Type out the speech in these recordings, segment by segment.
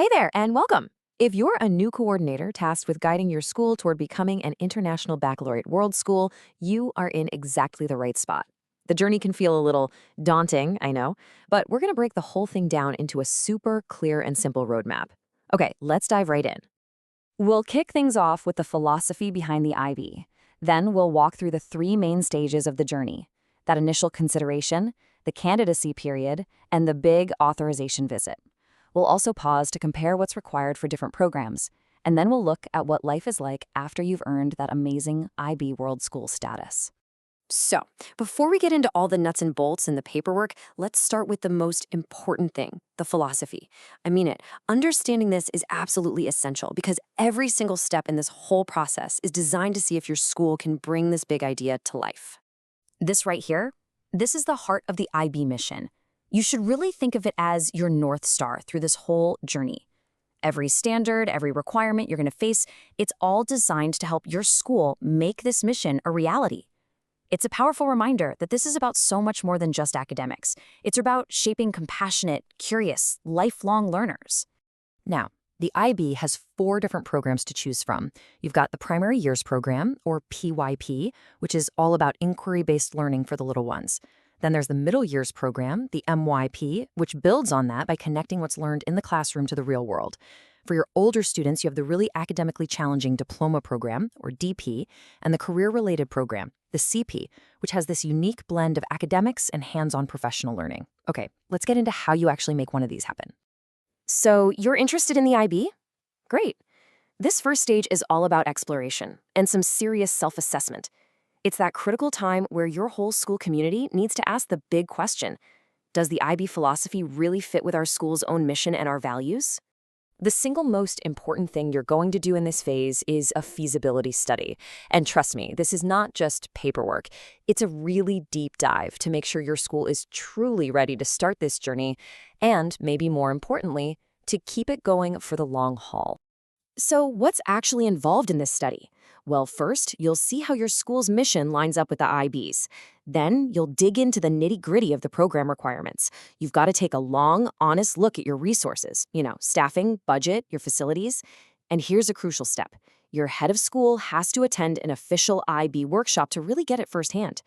Hey there, and welcome. If you're a new coordinator tasked with guiding your school toward becoming an international baccalaureate world school, you are in exactly the right spot. The journey can feel a little daunting, I know, but we're going to break the whole thing down into a super clear and simple roadmap. Okay, let's dive right in. We'll kick things off with the philosophy behind the IB. Then we'll walk through the three main stages of the journey: that initial consideration, the candidacy period, and the big authorization visit. We'll also pause to compare what's required for different programs, and then we'll look at what life is like after you've earned that amazing IB World School status. So, before we get into all the nuts and bolts and the paperwork, let's start with the most important thing, the philosophy. I mean it. Understanding this is absolutely essential because every single step in this whole process is designed to see if your school can bring this big idea to life. This right here, this is the heart of the IB mission. You should really think of it as your North Star through this whole journey. Every standard, every requirement you're going to face, it's all designed to help your school make this mission a reality. It's a powerful reminder that this is about so much more than just academics. It's about shaping compassionate, curious, lifelong learners. Now, the IB has 4 different programs to choose from. You've got the Primary Years Program, or PYP, which is all about inquiry-based learning for the little ones. Then there's the Middle Years Program, the MYP, which builds on that by connecting what's learned in the classroom to the real world. For your older students, you have the really academically challenging Diploma Program, or DP, and the Career-Related Program, the CP, which has this unique blend of academics and hands-on professional learning. Okay, let's get into how you actually make one of these happen. So you're interested in the IB? Great. This first stage is all about exploration and some serious self-assessment. It's that critical time where your whole school community needs to ask the big question: does the IB philosophy really fit with our school's own mission and our values? The single most important thing you're going to do in this phase is a feasibility study. And trust me, this is not just paperwork. It's a really deep dive to make sure your school is truly ready to start this journey and, maybe more importantly, to keep it going for the long haul. So what's actually involved in this study? Well, first, you'll see how your school's mission lines up with the IB's. Then, you'll dig into the nitty-gritty of the program requirements. You've got to take a long, honest look at your resources, staffing, budget, your facilities. And here's a crucial step. Your head of school has to attend an official IB workshop to really get it firsthand.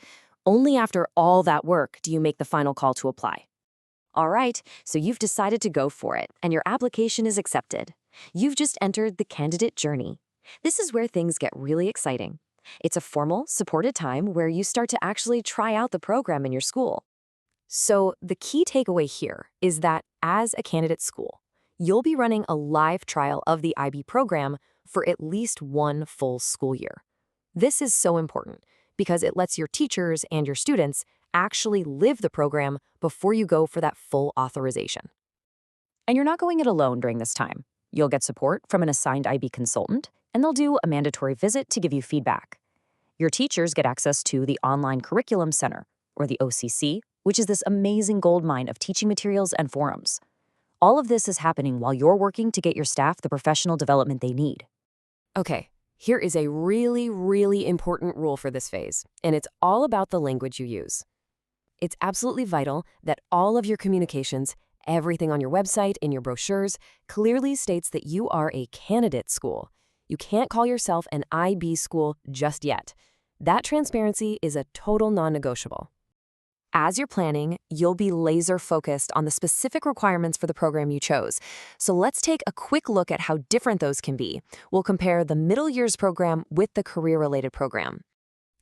Only after all that work do you make the final call to apply. All right, so you've decided to go for it, and your application is accepted. You've just entered the candidate journey. This is where things get really exciting. It's a formal, supported time where you start to actually try out the program in your school. So the key takeaway here is that as a candidate school, you'll be running a live trial of the IB program for at least one full school year. This is so important because it lets your teachers and your students actually live the program before you go for that full authorization. And you're not going it alone during this time. You'll get support from an assigned IB consultant, and they'll do a mandatory visit to give you feedback. Your teachers get access to the Online Curriculum Center, or the OCC, which is this amazing goldmine of teaching materials and forums. All of this is happening while you're working to get your staff the professional development they need. Okay, here is a really, really important rule for this phase, and it's all about the language you use. It's absolutely vital that all of your communications, everything on your website, in your brochures, clearly states that you are a candidate school. You can't call yourself an IB school just yet. That transparency is a total non-negotiable. As you're planning, you'll be laser-focused on the specific requirements for the program you chose. So let's take a quick look at how different those can be. We'll compare the Middle Years program with the career-related program.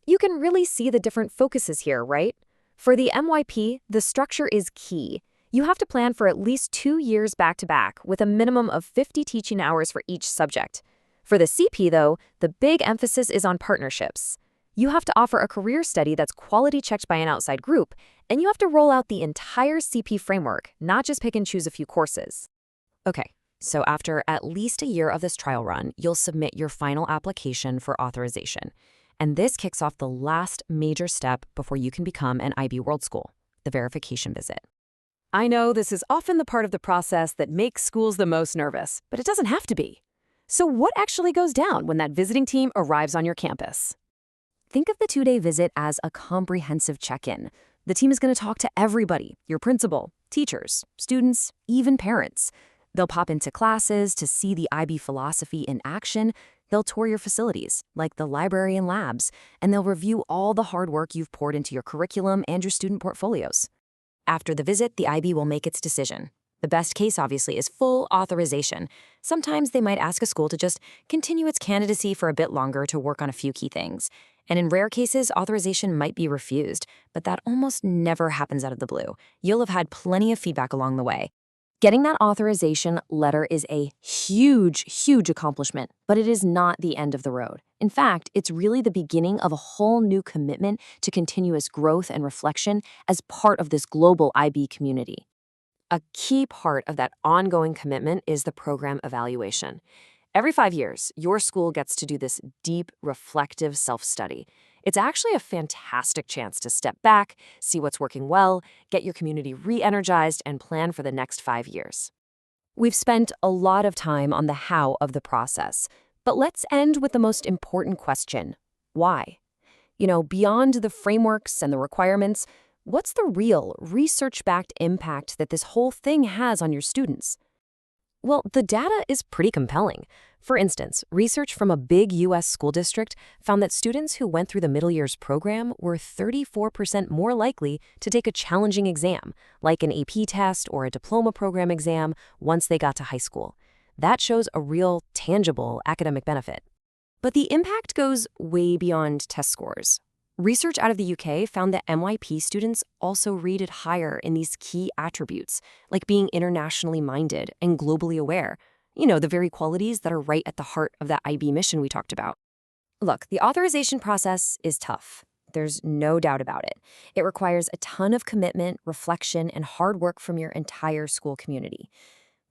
You can really see the different focuses here, right? For the MYP, the structure is key. You have to plan for at least 2 years back-to-back with a minimum of 50 teaching hours for each subject. For the CP, though, the big emphasis is on partnerships. You have to offer a career study that's quality-checked by an outside group, and you have to roll out the entire CP framework, not just pick and choose a few courses. Okay, so after at least a year of this trial run, you'll submit your final application for authorization. And this kicks off the last major step before you can become an IB World School, the verification visit. I know this is often the part of the process that makes schools the most nervous, but it doesn't have to be. So what actually goes down when that visiting team arrives on your campus? Think of the 2-day visit as a comprehensive check-in. The team is going to talk to everybody, your principal, teachers, students, even parents. They'll pop into classes to see the IB philosophy in action. They'll tour your facilities, like the library and labs, and they'll review all the hard work you've poured into your curriculum and your student portfolios. After the visit, the IB will make its decision. The best case, obviously, is full authorization. Sometimes they might ask a school to just continue its candidacy for a bit longer to work on a few key things. And in rare cases, authorization might be refused, but that almost never happens out of the blue. You'll have had plenty of feedback along the way. Getting that authorization letter is a huge accomplishment, but it is not the end of the road. In fact, it's really the beginning of a whole new commitment to continuous growth and reflection as part of this global IB community. A key part of that ongoing commitment is the program evaluation. Every 5 years, your school gets to do this deep, reflective self-study. It's actually a fantastic chance to step back, see what's working well, get your community re-energized, and plan for the next 5 years. We've spent a lot of time on the how of the process, but let's end with the most important question: why? Beyond the frameworks and the requirements, what's the real research-backed impact that this whole thing has on your students? Well, the data is pretty compelling. For instance, research from a big U.S. school district found that students who went through the middle years program were 34% more likely to take a challenging exam, like an AP test or a diploma program exam, once they got to high school. That shows a real, tangible academic benefit. But the impact goes way beyond test scores. Research out of the UK found that MYP students also rated higher in these key attributes, like being internationally minded and globally aware. The very qualities that are right at the heart of that IB mission we talked about. Look, the authorization process is tough. There's no doubt about it. It requires a ton of commitment, reflection, and hard work from your entire school community.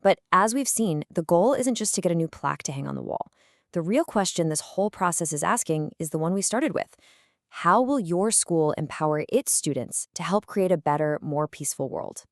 But as we've seen, the goal isn't just to get a new plaque to hang on the wall. The real question this whole process is asking is the one we started with. How will your school empower its students to help create a better, more peaceful world?